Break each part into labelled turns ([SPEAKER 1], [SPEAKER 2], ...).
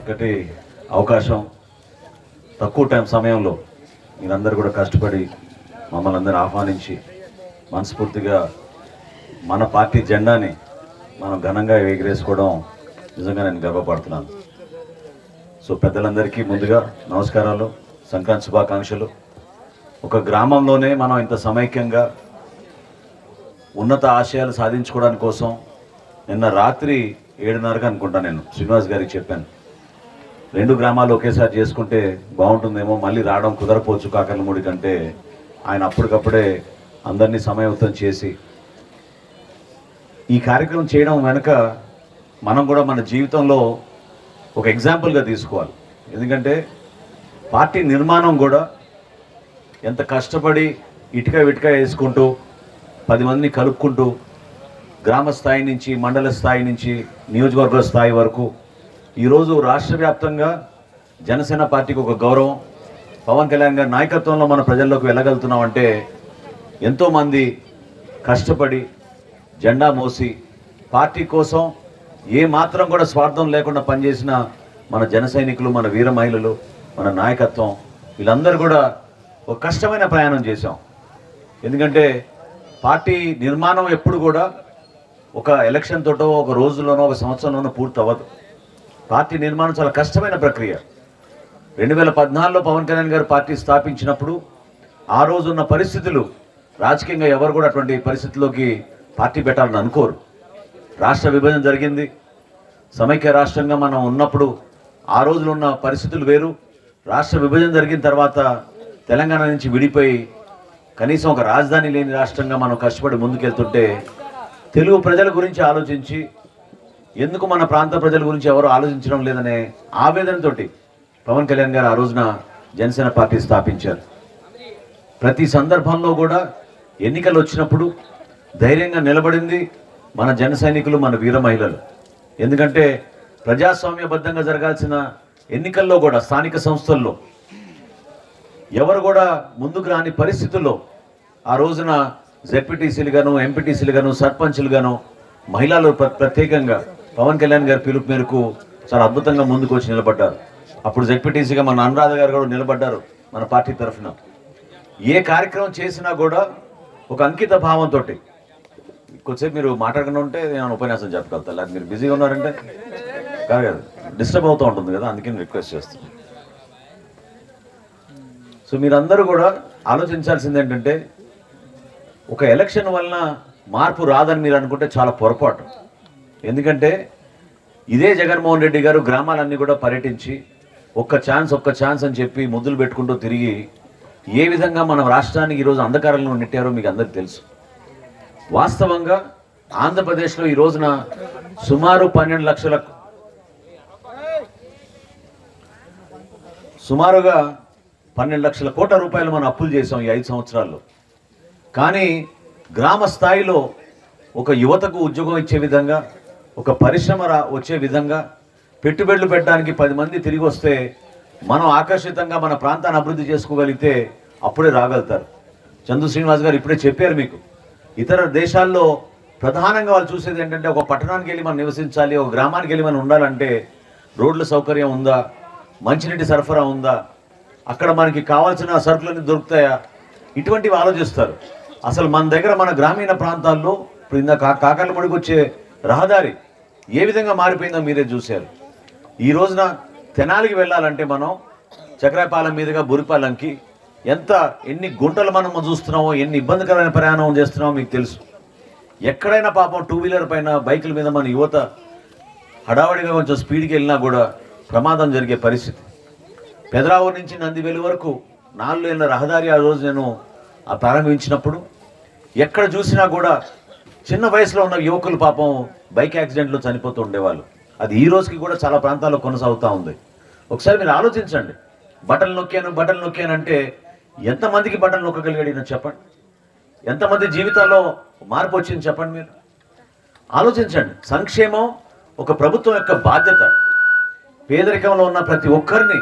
[SPEAKER 1] చక్కటి అవకాశం తక్కువ సమయంలో మీరందరూ కూడా కష్టపడి మమ్మల్ని అందరూ ఆహ్వానించి మనస్ఫూర్తిగా మన పార్టీ జెండాని మనం ఘనంగా ఎగిరేసుకోవడం నిజంగా నేను గర్వపడుతున్నాను. సో పెద్దలందరికీ ముందుగా నమస్కారాలు, సంక్రాంతి శుభాకాంక్షలు. ఒక గ్రామంలోనే మనం ఇంత సమైక్యంగా ఉన్నత ఆశయాలు సాధించుకోవడానికి కోసం నిన్న రాత్రి 7:30కి అనుకుంటా నేను శ్రీనివాస్ గారికి చెప్పాను, 2 గ్రామాలు ఒకేసారి చేసుకుంటే బాగుంటుందేమో, మళ్ళీ రావడం కుదరపోవచ్చు కాకర్లమూడి కంటే. ఆయన అప్పటికప్పుడే అందరినీ సమయయుతం చేసి ఈ కార్యక్రమం చేయడం వెనుక మనం కూడా మన జీవితంలో ఒక ఎగ్జాంపుల్గా తీసుకోవాలి. ఎందుకంటే పార్టీ నిర్మాణం కూడా ఎంత కష్టపడి ఇటుక వేసుకుంటూ 10 మందిని కలుపుకుంటూ గ్రామ స్థాయి నుంచి మండల స్థాయి నుంచి నియోజకవర్గ స్థాయి వరకు ఈరోజు రాష్ట్ర వ్యాప్తంగా జనసేన పార్టీకి ఒక గౌరవం, పవన్ కళ్యాణ్ గారి నాయకత్వంలో మన ప్రజల్లోకి వెళ్ళగలుగుతున్నామంటే ఎంతోమంది కష్టపడి జెండా మోసి పార్టీ కోసం ఏ మాత్రం కూడా స్వార్థం లేకుండా పనిచేసిన మన జన సైనికులు, మన వీర మహిళలు, మన నాయకత్వం, వీళ్ళందరూ కూడా ఒక కష్టమైన ప్రయాణం చేశాం. ఎందుకంటే పార్టీ నిర్మాణం ఎప్పుడు కూడా ఒక ఎలక్షన్ తోటో ఒక రోజులోనో ఒక సంవత్సరంలోనో పూర్తి అవ్వదు. పార్టీ నిర్మాణం చాలా కష్టమైన ప్రక్రియ. 2014లో పవన్ కళ్యాణ్ గారు పార్టీ స్థాపించినప్పుడు ఆ రోజున్న పరిస్థితులు, రాజకీయంగా ఎవరు కూడా అటువంటి పరిస్థితుల్లోకి పార్టీ పెట్టాలని అనుకోరు. రాష్ట్ర విభజన జరిగింది, సమైక్య రాష్ట్రంగా మనం ఉన్నప్పుడు ఆ రోజులు ఉన్న పరిస్థితులు వేరు. రాష్ట్ర విభజన జరిగిన తర్వాత తెలంగాణ నుంచి విడిపోయి కనీసం ఒక రాజధాని లేని రాష్ట్రంగా మనం కష్టపడి ముందుకెళ్తుంటే తెలుగు ప్రజల గురించి ఆలోచించి, ఎందుకు మన ప్రాంత ప్రజల గురించి ఎవరు ఆలోచించడం లేదనే ఆవేదనతోటి పవన్ కళ్యాణ్ గారు ఆ రోజున జనసేన పార్టీ స్థాపించారు. ప్రతి సందర్భంలో కూడా ఎన్నికలు వచ్చినప్పుడు ధైర్యంగా నిలబడింది మన జన సైనికులు, మన వీర మహిళలు. ఎందుకంటే ప్రజాస్వామ్యబద్ధంగా జరగాల్సిన ఎన్నికల్లో కూడా స్థానిక సంస్థల్లో ఎవరు కూడా ముందుకు రాని పరిస్థితుల్లో ఆ రోజున జెడ్పీటీసీలుగాను, ఎంపీటీసీలుగాను, సర్పంచ్లుగాను మహిళలు ప్రత్యేకంగా పవన్ కళ్యాణ్ గారి పిలుపు మేరకు చాలా అద్భుతంగా ముందుకు వచ్చి నిలబడ్డారు. అప్పుడు జెడ్పీటీసీగా మన అనురాధ గారు కూడా నిలబడ్డారు మన పార్టీ తరఫున. ఏ కార్యక్రమం చేసినా కూడా ఒక అంకిత భావంతో. కొద్దిసేపు మీరు మాట్లాడకుండా ఉంటే నేను ఉపన్యాసం చెప్పగలుగుతా, లేదా మీరు బిజీగా ఉన్నారంటే కాదు, డిస్టర్బ్ అవుతూ ఉంటుంది కదా, అందుకే రిక్వెస్ట్ చేస్తాను. సో మీరందరూ కూడా ఆలోచించాల్సింది ఏంటంటే, ఒక ఎలక్షన్ వలన మార్పు రాదని మీరు అనుకుంటే చాలా పొరపాటు. ఎందుకంటే ఇదే జగన్మోహన్ రెడ్డి గారు గ్రామాలన్నీ కూడా పర్యటించి ఒక్క ఛాన్స్ అని చెప్పి ముద్దులు పెట్టుకుంటూ తిరిగి ఏ విధంగా మన రాష్ట్రానికి ఈరోజు అంధకారంలో నెట్టారో మీకు అందరికీ తెలుసు. వాస్తవంగా ఆంధ్రప్రదేశ్లో ఈ రోజున సుమారు 12 లక్షల సుమారుగా 12 లక్షల కోట్ల రూపాయలు మనం అప్పులు చేసాం ఈ 5 సంవత్సరాల్లో. కానీ గ్రామ స్థాయిలో ఒక యువతకు ఉద్యోగం ఇచ్చే విధంగా, ఒక పరిశ్రమ వచ్చే విధంగా, పెట్టుబడులు పెట్టడానికి 10 మంది తిరిగి వస్తే మనం ఆకర్షితంగా మన ప్రాంతాన్ని అభివృద్ధి చేసుకోగలిగితే అప్పుడే రాగలుగుతారు. చందు శ్రీనివాస్ గారు ఇప్పుడే చెప్పారు మీకు, ఇతర దేశాల్లో ప్రధానంగా వాళ్ళు చూసేది ఏంటంటే, ఒక పట్టణానికి వెళ్ళి మనం నివసించాలి, ఒక గ్రామానికి వెళ్ళి మనం ఉండాలంటే రోడ్ల సౌకర్యం ఉందా, మంచినీటి సరఫరా ఉందా, అక్కడ మనకి కావాల్సిన సరుకులన్నీ దొరుకుతాయా, ఇటువంటివి ఆలోచిస్తారు. అసలు మన దగ్గర మన గ్రామీణ ప్రాంతాల్లో ఇప్పుడు ఇందాక కాకర్లమూడికి వచ్చే రహదారి ఏ విధంగా మారిపోయిందో మీరే చూశారు. ఈ రోజున తెనాలికి వెళ్ళాలంటే మనం చక్రాయపాలెం మీదుగా బురిపాలెంకి ఎన్ని గుంటలు మనం చూస్తున్నామో, ఎన్ని ఇబ్బందికరమైన ప్రయాణం చేస్తున్నామో మీకు తెలుసు. ఎక్కడైనా పాపం 2 వీలర్ పైన బైకుల మీద మన యువత హడావడిగా కొంచెం స్పీడ్కి వెళ్ళినా కూడా ప్రమాదం జరిగే పరిస్థితి. పెదరావూరు నుంచి నందివేలు వరకు 4 లేన్ల రహదారి ఆ రోజు నేను ప్రారంభించినప్పుడు ఎక్కడ చూసినా కూడా చిన్న వయసులో ఉన్న యువకులు పాపం బైక్ యాక్సిడెంట్లో చనిపోతూ ఉండేవాళ్ళు. అది ఈ రోజుకి కూడా చాలా ప్రాంతాల్లో కొనసాగుతూ ఉంది. ఒకసారి మీరు ఆలోచించండి, బటన్ నొక్కాను అంటే ఎంతమందికి బటన్ నొక్కగలిగాడు చెప్పండి, ఎంతమంది జీవితాల్లో మార్పు వచ్చింది చెప్పండి. మీరు ఆలోచించండి. సంక్షేమం ఒక ప్రభుత్వం యొక్క బాధ్యత. పేదరికంలో ఉన్న ప్రతి ఒక్కరిని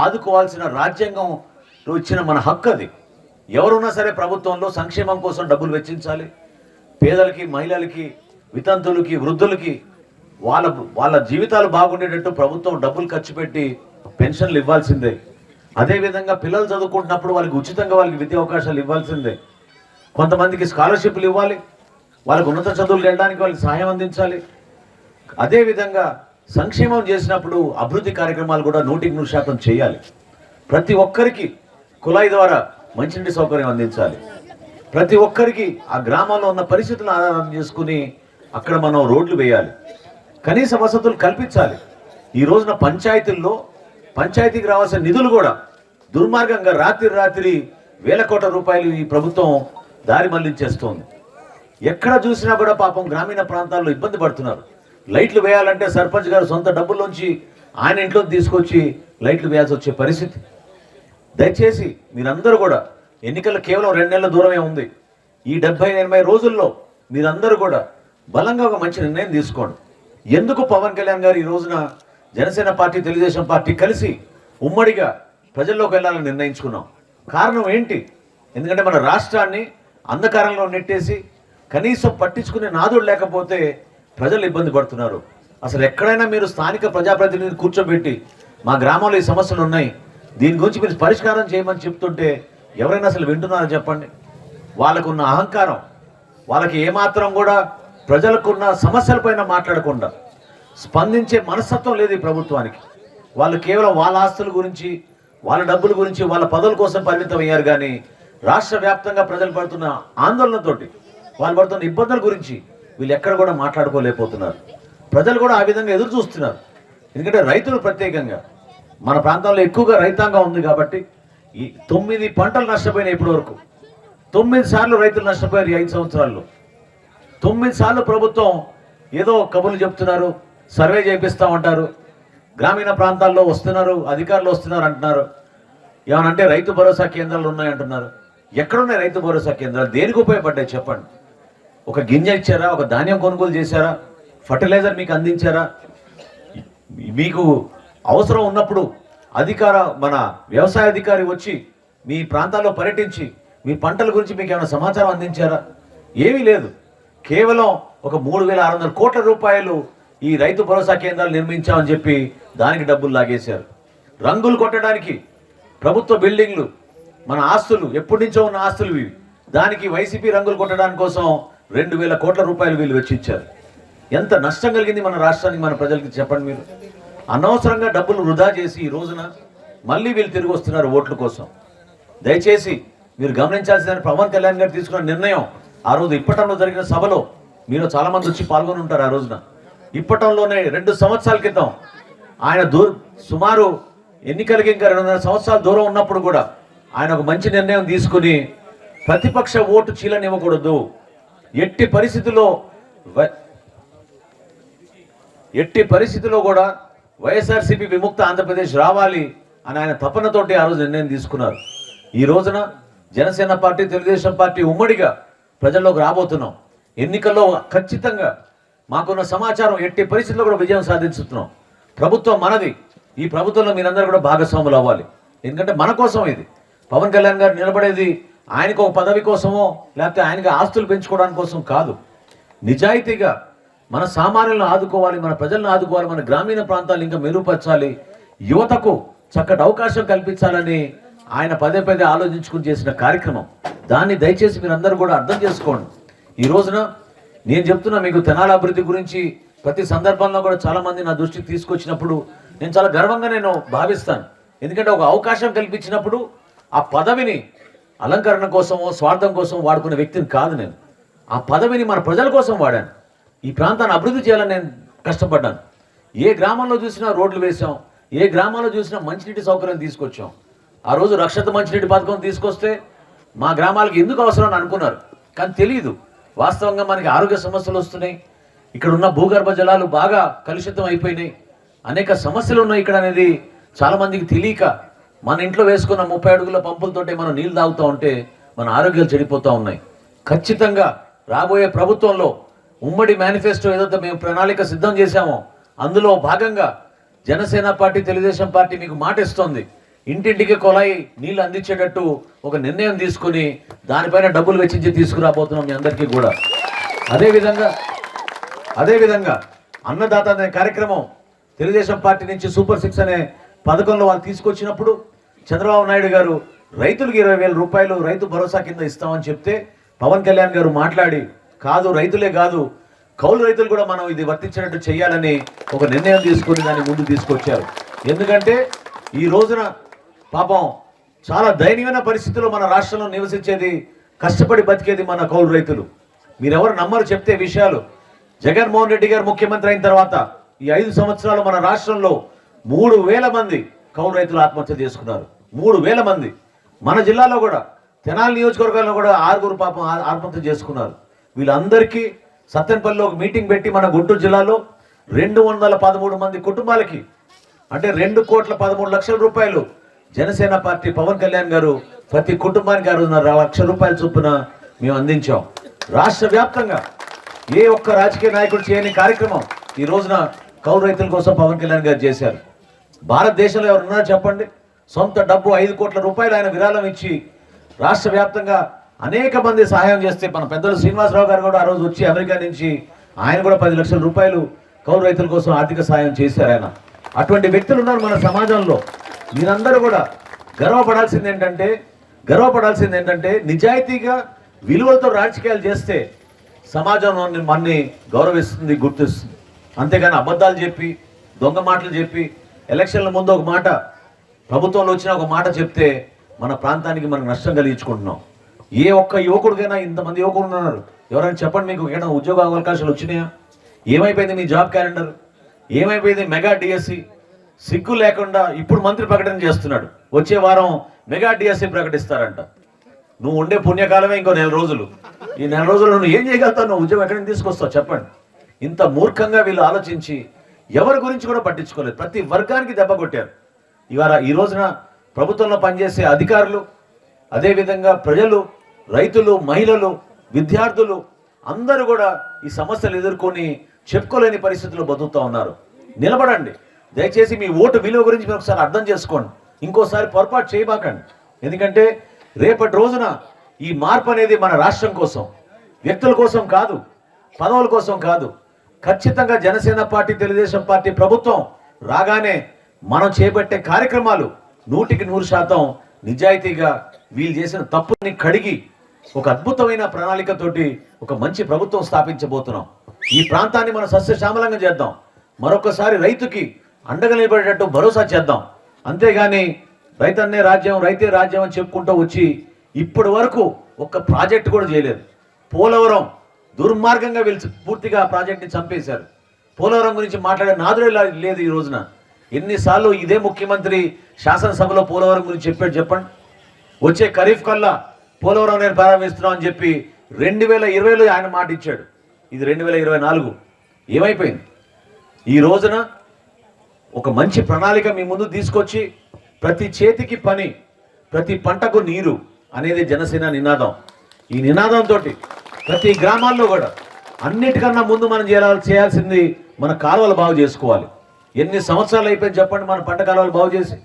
[SPEAKER 1] ఆదుకోవాల్సిన రాజ్యాంగం ఇచ్చిన మన హక్కు అది. ఎవరున్నా సరే ప్రభుత్వంలో సంక్షేమం కోసం డబ్బులు వెచ్చించాలి. పేదలకి, మహిళలకి, వితంతులకి, వృద్ధులకి వాళ్ళ వాళ్ళ జీవితాలు బాగుండేటట్టు ప్రభుత్వం డబ్బులు ఖర్చు పెట్టి పెన్షన్లు ఇవ్వాల్సిందే. అదేవిధంగా పిల్లలు చదువుకుంటున్నప్పుడు వాళ్ళకి ఉచితంగా వాళ్ళకి విద్యా అవకాశాలు ఇవ్వాల్సిందే. కొంతమందికి స్కాలర్షిప్లు ఇవ్వాలి, వాళ్ళకు ఉన్నత చదువులు వెళ్ళడానికి వాళ్ళకి సహాయం అందించాలి. అదేవిధంగా సంక్షేమం చేసినప్పుడు అభివృద్ధి కార్యక్రమాలు కూడా 100% చేయాలి. ప్రతి ఒక్కరికి కుళాయి ద్వారా మంచినీటి సౌకర్యం అందించాలి. ప్రతి ఒక్కరికి ఆ గ్రామంలో ఉన్న పరిస్థితులను ఆధారం చేసుకుని అక్కడ మనం రోడ్లు వేయాలి, కనీస వసతులు కల్పించాలి. ఈ రోజున పంచాయతీకి రావాల్సిన నిధులు కూడా దుర్మార్గంగా రాత్రి వేల కోట్ల రూపాయలు ఈ ప్రభుత్వం దారి మళ్లించేస్తోంది. ఎక్కడ చూసినా కూడా పాపం గ్రామీణ ప్రాంతాల్లో ఇబ్బంది పడుతున్నారు. లైట్లు వేయాలంటే సర్పంచ్ గారు సొంత డబ్బుల్లోంచి ఆయన ఇంట్లో తీసుకొచ్చి లైట్లు వేయాల్సి వచ్చే పరిస్థితి. దయచేసి మీరందరూ కూడా ఎన్నికలు కేవలం 2 నెలల దూరమే ఉంది. ఈ 70-80 రోజుల్లో మీరందరూ కూడా బలంగా ఒక మంచి నిర్ణయం తీసుకోండి. ఎందుకు పవన్ కళ్యాణ్ గారు ఈ రోజున జనసేన పార్టీ, తెలుగుదేశం పార్టీ కలిసి ఉమ్మడిగా ప్రజల్లోకి వెళ్ళాలని నిర్ణయించుకున్నాం? కారణం ఏంటి? ఎందుకంటే మన రాష్ట్రాన్ని అంధకారంలో నెట్టేసి కనీసం పట్టించుకునే నాదుడు లేకపోతే ప్రజలు ఇబ్బంది పడుతున్నారు. అసలు ఎక్కడైనా మీరు స్థానిక ప్రజాప్రతినిధిని కూర్చోబెట్టి మా గ్రామంలో ఈ సమస్యలు ఉన్నాయి, దీని గురించి మీరు పరిష్కారం చేయమని చెప్తుంటే ఎవరైనా అసలు వింటున్నారో చెప్పండి? వాళ్ళకున్న అహంకారం, వాళ్ళకి ఏమాత్రం కూడా ప్రజలకున్న సమస్యలపైన మాట్లాడకుండా స్పందించే మనస్తత్వం లేదు ఈ ప్రభుత్వానికి. వాళ్ళు కేవలం వాళ్ళ ఆస్తుల గురించి, వాళ్ళ డబ్బుల గురించి, వాళ్ళ పదవుల కోసం పరిమితం అయ్యారు. కానీ రాష్ట్ర వ్యాప్తంగా ప్రజలు పడుతున్న ఆందోళనతోటి, వాళ్ళు పడుతున్న ఇబ్బందుల గురించి వీళ్ళు ఎక్కడ కూడా మాట్లాడుకోలేకపోతున్నారు. ప్రజలు కూడా ఆ విధంగా ఎదురు చూస్తున్నారు. ఎందుకంటే రైతులు ప్రత్యేకంగా మన ప్రాంతంలో ఎక్కువగా రైతాంగం ఉంది కాబట్టి ఈ 9 పంటలు నష్టపోయినాయి ఇప్పటి వరకు. 9 సార్లు రైతులు నష్టపోయారు ఈ 5 సంవత్సరాల్లో. 9 సార్లు ప్రభుత్వం ఏదో కబుర్లు చెప్తున్నారు, సర్వే చేపిస్తామంటారు, గ్రామీణ ప్రాంతాల్లో వస్తున్నారు, అధికారులు వస్తున్నారు అంటున్నారు. ఏమనంటే రైతు భరోసా కేంద్రాలు ఉన్నాయంటున్నారు. ఎక్కడున్నాయి రైతు భరోసా కేంద్రాలు? దేనికి ఉపయోగపడ్డాయి చెప్పండి? ఒక గింజ ఇచ్చారా? ఒక ధాన్యం కొనుగోలు చేశారా? ఫర్టిలైజర్ మీకు అందించారా? మీకు అవసరం ఉన్నప్పుడు మన వ్యవసాయ అధికారి వచ్చి మీ ప్రాంతాల్లో పర్యటించి మీ పంటల గురించి మీకు ఏమైనా సమాచారం అందించారా? ఏమీ లేదు. కేవలం ఒక 3,600 కోట్ల రూపాయలు ఈ రైతు భరోసా కేంద్రాలు నిర్మించామని చెప్పి దానికి డబ్బులు లాగేశారు. రంగులు కొట్టడానికి ప్రభుత్వ బిల్డింగ్లు, మన ఆస్తులు, ఎప్పటి నుంచో ఉన్న ఆస్తులు ఇవి, దానికి వైసీపీ రంగులు కొట్టడానికి కోసం 2,000 కోట్ల రూపాయలు వీళ్ళు వెచ్చించారు. ఎంత నష్టం కలిగింది మన రాష్ట్రానికి, మన ప్రజలకి చెప్పండి మీరు? అనవసరంగా డబ్బులు వృధా చేసి ఈ రోజున మళ్ళీ వీళ్ళు తిరిగి వస్తున్నారు ఓట్ల కోసం. దయచేసి మీరు గమనించాల్సిన పవన్ కళ్యాణ్ గారు తీసుకున్న నిర్ణయం, ఆ రోజు ఇప్పటంలో జరిగిన సభలో మీరు చాలామంది వచ్చి పాల్గొని ఉంటారు. ఆ రోజున ఇప్పటంలోనే 2 సంవత్సరాల క్రితం ఆయన సుమారు ఎన్నికలకి ఇంకా 2.5 సంవత్సరాల దూరం ఉన్నప్పుడు కూడా ఆయన ఒక మంచి నిర్ణయం తీసుకుని ప్రతిపక్ష ఓటు చీలనివ్వకూడదు, ఎట్టి పరిస్థితిలో కూడా వైఎస్ఆర్సీపీ విముక్త ఆంధ్రప్రదేశ్ రావాలి అని ఆయన తపనతోటి ఆ రోజు నిర్ణయం తీసుకున్నారు. ఈ రోజున జనసేన పార్టీ, తెలుగుదేశం పార్టీ ఉమ్మడిగా ప్రజల్లోకి రాబోతున్నాం. ఎన్నికల్లో ఖచ్చితంగా మాకున్న సమాచారం ఎట్టి పరిస్థితుల్లో కూడా విజయం సాధించుతున్నాం. ప్రభుత్వం మనది. ఈ ప్రభుత్వంలో మీరందరూ కూడా భాగస్వాములు అవ్వాలి. ఎందుకంటే మన కోసం ఇది. పవన్ కళ్యాణ్ గారు నిలబడేది ఆయనకు ఒక పదవి కోసమో లేకపోతే ఆయనకి ఆస్తులు పెంచుకోవడానికి కోసం కాదు. నిజాయితీగా మన సామాన్యులను ఆదుకోవాలి, మన ప్రజలను ఆదుకోవాలి, మన గ్రామీణ ప్రాంతాలు ఇంకా మెరుగుపరచాలి, యువతకు చక్కటి అవకాశం కల్పించాలని ఆయన పదే ఆలోచించుకుని చేసిన కార్యక్రమం. దాన్ని దయచేసి మీరందరూ కూడా అర్థం చేసుకోండి. ఈ రోజున నేను చెప్తున్నా మీకు తెనాలి అభివృద్ధి గురించి ప్రతి సందర్భంలో కూడా చాలామంది నా దృష్టికి తీసుకొచ్చినప్పుడు నేను చాలా గర్వంగా భావిస్తాను. ఎందుకంటే ఒక అవకాశం కల్పించినప్పుడు ఆ పదవిని అలంకరణ కోసమో స్వార్థం కోసం వాడుకునే వ్యక్తిని కాదు నేను. ఆ పదవిని మన ప్రజల కోసం వాడాను. ఈ ప్రాంతాన్ని అభివృద్ధి చేయాలని నేను కష్టపడ్డాను. ఏ గ్రామంలో చూసినా రోడ్లు వేసాం, ఏ గ్రామంలో చూసినా మంచినీటి సౌకర్యం తీసుకొచ్చాం. ఆ రోజు రక్షిత మంచినీటి పథకం తీసుకొస్తే మా గ్రామాలకు ఎందుకు అవసరం అని అనుకున్నారు, కానీ తెలియదు. వాస్తవంగా మనకి ఆరోగ్య సమస్యలు వస్తున్నాయి, ఇక్కడ ఉన్న భూగర్భ జలాలు బాగా కలుషితం అయిపోయినాయి, అనేక సమస్యలు ఉన్నాయి ఇక్కడ అనేది చాలామందికి తెలియక మన ఇంట్లో వేసుకున్న 30 అడుగుల పంపులతోటే మనం నీళ్ళు తాగుతూ ఉంటే మన ఆరోగ్యాలు చెడిపోతూ ఉన్నాయి. ఖచ్చితంగా రాబోయే ప్రభుత్వంలో ఉమ్మడి మేనిఫెస్టో ఏదైతే మేము ప్రణాళిక సిద్ధం చేశామో అందులో భాగంగా జనసేన పార్టీ, తెలుగుదేశం పార్టీ మీకు మాట ఇస్తోంది. ఇంటింటికి కొలాయి నీళ్ళు అందించేటట్టు ఒక నిర్ణయం తీసుకుని దానిపైన డబ్బులు వెచ్చించి తీసుకురాబోతున్నాం మీ అందరికీ కూడా. అదేవిధంగా అన్నదాత అనే కార్యక్రమం తెలుగుదేశం పార్టీ నుంచి సూపర్ 6 అనే పథకంలో వాళ్ళు తీసుకొచ్చినప్పుడు చంద్రబాబు నాయుడు గారు రైతులకు 20,000 రూపాయలు రైతు భరోసా కింద ఇస్తామని చెప్తే పవన్ కళ్యాణ్ గారు మాట్లాడి కాదు రైతులే కాదు కౌలు రైతులు కూడా మనం ఇది వర్తించినట్టు చేయాలని ఒక నిర్ణయం తీసుకుని దాన్ని ముందు తీసుకొచ్చారు. ఎందుకంటే ఈ రోజున పాపం చాలా దయనీయమైన పరిస్థితుల్లో మన రాష్ట్రంలో నివసించేది కష్టపడి బతికేది మన కౌలు రైతులు. మీరెవరు నమ్మరు చెప్తే విషయాలు. జగన్మోహన్ రెడ్డి గారు ముఖ్యమంత్రి అయిన తర్వాత ఈ 5 సంవత్సరాలు మన రాష్ట్రంలో 3,000 మంది కౌలు రైతులు ఆత్మహత్య చేసుకున్నారు. 3,000 మంది. మన జిల్లాలో కూడా తెనాలి నియోజకవర్గాల్లో కూడా 6 పాపం ఆత్మహత్య చేసుకున్నారు. వీళ్ళందరికీ సత్తెనపల్లిలో ఒక మీటింగ్ పెట్టి మన గుంటూరు జిల్లాలో 213 మంది కుటుంబాలకి అంటే 2,13,00,000 రూపాయలు జనసేన పార్టీ పవన్ కళ్యాణ్ గారు ప్రతి కుటుంబానికి 6.5 లక్షల రూపాయల చొప్పున మేము అందించాం. రాష్ట్ర వ్యాప్తంగా ఏ ఒక్క రాజకీయ నాయకుడు చేయని కార్యక్రమం ఈ రోజున కౌలు రైతుల కోసం పవన్ కళ్యాణ్ గారు చేశారు. భారతదేశంలో ఎవరున్నారో చెప్పండి, సొంత డబ్బు 5 కోట్ల రూపాయలు ఆయన విరాళం ఇచ్చి రాష్ట్ర వ్యాప్తంగా అనేక మంది సహాయం చేస్తే మన పెద్దలు శ్రీనివాసరావు గారు కూడా ఆ రోజు వచ్చి అమెరికా నుంచి ఆయన కూడా 10 లక్షల రూపాయలు కౌలు రైతుల కోసం ఆర్థిక సహాయం చేశారు ఆయన. అటువంటి వ్యక్తులు ఉన్నారు మన సమాజంలో. మీరందరూ కూడా గర్వపడాల్సింది ఏంటంటే నిజాయితీగా విలువలతో రాజకీయాలు చేస్తే సమాజం మనని గౌరవిస్తుంది, గుర్తిస్తుంది. అంతేగాని అబద్ధాలు చెప్పి దొంగ మాటలు చెప్పి ఎలక్షన్ల ముందు ఒక మాట ప్రభుత్వంలో వచ్చిన ఒక మాట చెప్తే మన ప్రాంతానికి మనం నష్టం కలిగించుకుంటున్నాం. ఏ ఒక్క యువకుడికైనా ఇంతమంది యువకులు ఉన్నారు, ఎవరైనా చెప్పండి మీకు ఏమైనా ఉద్యోగ అవకాశాలు వచ్చినాయా? ఏమైపోయింది మీ జాబ్ క్యాలెండర్? ఏమైపోయింది మెగా డిఎస్సి? సిగ్గు లేకుండా ఇప్పుడు మంత్రి ప్రకటన చేస్తున్నాడు, వచ్చే వారం మెగా డిఎస్సి ప్రకటిస్తారంట. నువ్వు ఉండే పుణ్యకాలమే ఇంకో 4 రోజులు. ఈ 4 రోజులు నువ్వు ఏం చేయగలుగుతావు? నువ్వు ఉద్యోగం ఎక్కడి నుంచి తీసుకొస్తావు చెప్పండి. ఇంత మూర్ఖంగా వీళ్ళు ఆలోచించి ఎవరి గురించి కూడా పట్టించుకోలేదు. ప్రతి వర్గానికి దెబ్బ కొట్టారు. ఈ రోజున ప్రభుత్వంలో పనిచేసే అధికారులు, అదేవిధంగా ప్రజలు, రైతులు, మహిళలు, విద్యార్థులు అందరూ కూడా ఈ సమస్యలు ఎదుర్కొని చెప్పుకోలేని పరిస్థితుల్లో బతుకుతూ ఉన్నారు. నిలబడండి. దయచేసి మీ ఓటు విలువ గురించి మీరు ఒకసారి అర్థం చేసుకోండి. ఇంకోసారి పొరపాటు చేయబాకండి. ఎందుకంటే రేపటి రోజున ఈ మార్పు అనేది మన రాష్ట్రం కోసం, వ్యక్తుల కోసం కాదు, పదవుల కోసం కాదు. ఖచ్చితంగా జనసేన పార్టీ, తెలుగుదేశం పార్టీ ప్రభుత్వం రాగానే మనం చేపట్టే కార్యక్రమాలు 100% నిజాయితీగా వీళ్ళు చేసిన తప్పుని కడిగి ఒక అద్భుతమైన ప్రణాళికతోటి ఒక మంచి ప్రభుత్వం స్థాపించబోతున్నాం. ఈ ప్రాంతాన్ని మనం సస్యశ్యామలంగా చేద్దాం. మరొకసారి రైతుకి అండగా నిలబడేటట్టు భరోసా చేద్దాం. అంతేగాని రైతన్నే రాజ్యం, రైతే రాజ్యం అని చెప్పుకుంటూ వచ్చి ఇప్పటి వరకు ఒక్క ప్రాజెక్ట్ కూడా చేయలేదు. పోలవరం దుర్మార్గంగా వీళ్ళు పూర్తిగా ఆ ప్రాజెక్ట్ని చంపేశారు. పోలవరం గురించి మాట్లాడే నాదుడే లేదు ఈ రోజున. ఎన్నిసార్లు ఇదే ముఖ్యమంత్రి శాసనసభలో పోలవరం గురించి చెప్పండి. వచ్చే ఖరీఫ్ కల్లా పోలవరం నేను ప్రారంభిస్తున్నాం అని చెప్పి 2020లో ఆయన మాట ఇచ్చాడు. ఇది 2024. ఏమైపోయింది? ఈ రోజున ఒక మంచి ప్రణాళిక మీ ముందు తీసుకొచ్చి ప్రతి చేతికి పని, ప్రతి పంటకు నీరు అనేది జనసేన నినాదం. ఈ నినాదంతో ప్రతి గ్రామాల్లో కూడా అన్నిటికన్నా ముందు మనం చేయాల్సింది మన కాలువలు బాగు చేసుకోవాలి. ఎన్ని సంవత్సరాలు అయిపోయింది చెప్పండి మన పంట కాలువలు బాగు చేసి?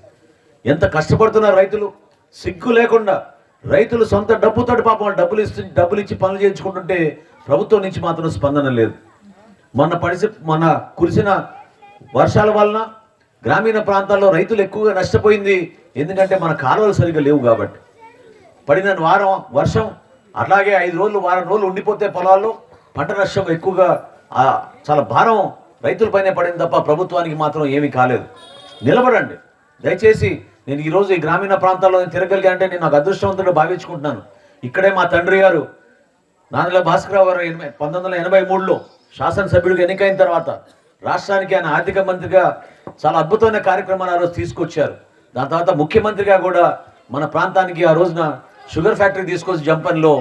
[SPEAKER 1] ఎంత కష్టపడుతున్నారు రైతులు. సిగ్గు లేకుండా రైతులు సొంత డబ్బుతో పాపం డబ్బులు ఇచ్చి పనులు చేయించుకుంటుంటే ప్రభుత్వం నుంచి మాత్రం స్పందన లేదు. మొన్న కురిసిన వర్షాల వలన గ్రామీణ ప్రాంతాల్లో రైతులు ఎక్కువగా నష్టపోయింది. ఎందుకంటే మన కాలువలు సరిగ్గా లేవు కాబట్టి. పడిన వర్షం అలాగే 5 రోజులు, వారం రోజులు ఉండిపోతే పొలాల్లో పంట నష్టం ఎక్కువగా చాలా భారం రైతులపైనే పడింది తప్ప ప్రభుత్వానికి మాత్రం ఏమీ కాలేదు. నిలబడండి దయచేసి. నేను ఈరోజు ఈ గ్రామీణ ప్రాంతాల్లో తిరగలిగా అంటే నేను నాకు అదృష్టవంతుడు భావించుకుంటున్నాను. ఇక్కడే మా తండ్రి గారు నాదెళ్ల భాస్కరరావు గారు 1983లో శాసనసభ్యుడిగా ఎన్నికైన తర్వాత రాష్ట్రానికి ఆయన ఆర్థిక మంత్రిగా చాలా అద్భుతమైన కార్యక్రమాలు ఆ రోజు తీసుకొచ్చారు. దాని తర్వాత ముఖ్యమంత్రిగా కూడా మన ప్రాంతానికి ఆ రోజున షుగర్ ఫ్యాక్టరీ తీసుకొచ్చి జంపన్లో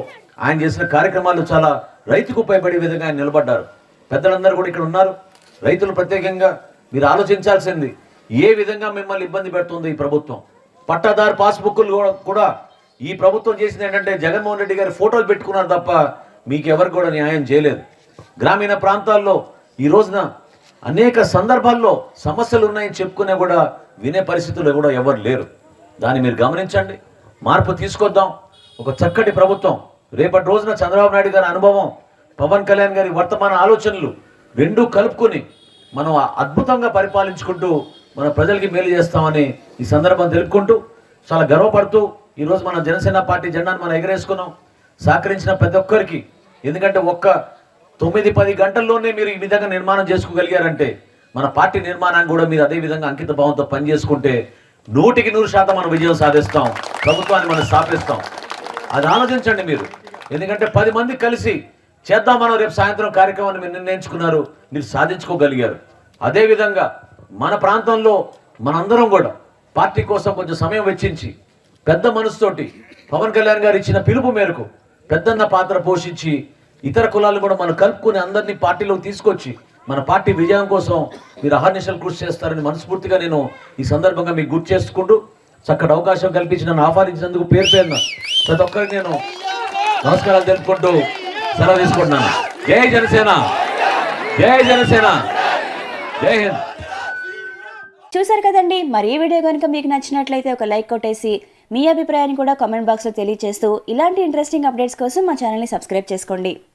[SPEAKER 1] ఆయన చేసిన కార్యక్రమాలు చాలా రైతుకు ఉపయోగపడే విధంగా ఆయన నిలబడ్డారు. పెద్దలందరూ కూడా ఇక్కడ ఉన్నారు. రైతులు ప్రత్యేకంగా మీరు ఆలోచించాల్సింది, ఏ విధంగా మిమ్మల్ని ఇబ్బంది పెడుతుంది ఈ ప్రభుత్వం. పట్టాదారు పాస్బుక్లు కూడా ఈ ప్రభుత్వం చేసింది ఏంటంటే జగన్మోహన్ రెడ్డి గారి ఫోటోలు పెట్టుకున్నారు తప్ప మీకు ఎవరు కూడా న్యాయం చేయలేదు. గ్రామీణ ప్రాంతాల్లో ఈ రోజున అనేక సందర్భాల్లో సమస్యలు ఉన్నాయని చెప్పుకునే కూడా వినే పరిస్థితుల్లో కూడా ఎవరు లేరు. దాన్ని మీరు గమనించండి. మార్పు తీసుకొద్దాం. ఒక చక్కటి ప్రభుత్వం. రేపటి రోజున చంద్రబాబు నాయుడు గారి అనుభవం, పవన్ కళ్యాణ్ గారి వర్తమాన ఆలోచనలు రెండూ కలుపుకొని మనం అద్భుతంగా పరిపాలించుకుంటూ మన ప్రజలకి మేలు చేస్తామని ఈ సందర్భం తెలుపుకుంటూ చాలా గర్వపడుతూ ఈరోజు మన జనసేన పార్టీ జెండాను మనం ఎగరేసుకున్నాం. సహకరించిన ప్రతి ఒక్కరికి, ఎందుకంటే ఒక్క 9-10 గంటల్లోనే మీరు ఈ విధంగా నిర్మాణం చేసుకోగలిగారంటే మన పార్టీ నిర్మాణాన్ని కూడా మీరు అదే విధంగా అంకిత భావంతో పనిచేసుకుంటే 100% మనం విజయం సాధిస్తాం, ప్రభుత్వాన్ని మనం స్థాపిస్తాం. అది ఆలోచించండి మీరు. ఎందుకంటే 10 మంది కలిసి చేద్దాం మనం రేపు సాయంత్రం కార్యక్రమాన్ని మీరు నిర్ణయించుకున్నారు, మీరు సాధించుకోగలిగారు. అదేవిధంగా మన ప్రాంతంలో మనందరం కూడా పార్టీ కోసం కొంచెం సమయం వెచ్చించి పెద్ద మనసుతోటి పవన్ కళ్యాణ్ గారు ఇచ్చిన పిలుపు మేరకు పెద్దన్న పాత్ర పోషించి ఇతర కులాలను కూడా మనం కలుపుకుని అందరినీ పార్టీలోకి తీసుకొచ్చి మన పార్టీ విజయం కోసం మీరు అహర్నిశలు కృషి చేస్తారని మనస్ఫూర్తిగా నేను ఈ సందర్భంగా మీకు గుర్తు చేసుకుంటూ చక్కటి అవకాశం కల్పించి నన్ను ఆహ్వానించినందుకు పేరు పేరున ప్రతి ఒక్కరికి నేను నమస్కారాలు తెలుపుకుంటూ సెలవు తీసుకుంటున్నాను. జై జనసేన, జై జనసేన, జై హింద్.
[SPEAKER 2] చూసారు కదండి, మరి ఈ వీడియో కనుక మీకు నచ్చినట్లయితే ఒక లైక్ కొట్టేసి మీ అభిప్రాయాన్ని కూడా కామెంట్ బాక్స్లో తెలియజేస్తూ ఇలాంటి ఇంట్రెస్టింగ్ అప్డేట్స్ కోసం మా ఛానల్ని సబ్స్క్రైబ్ చేసుకోండి.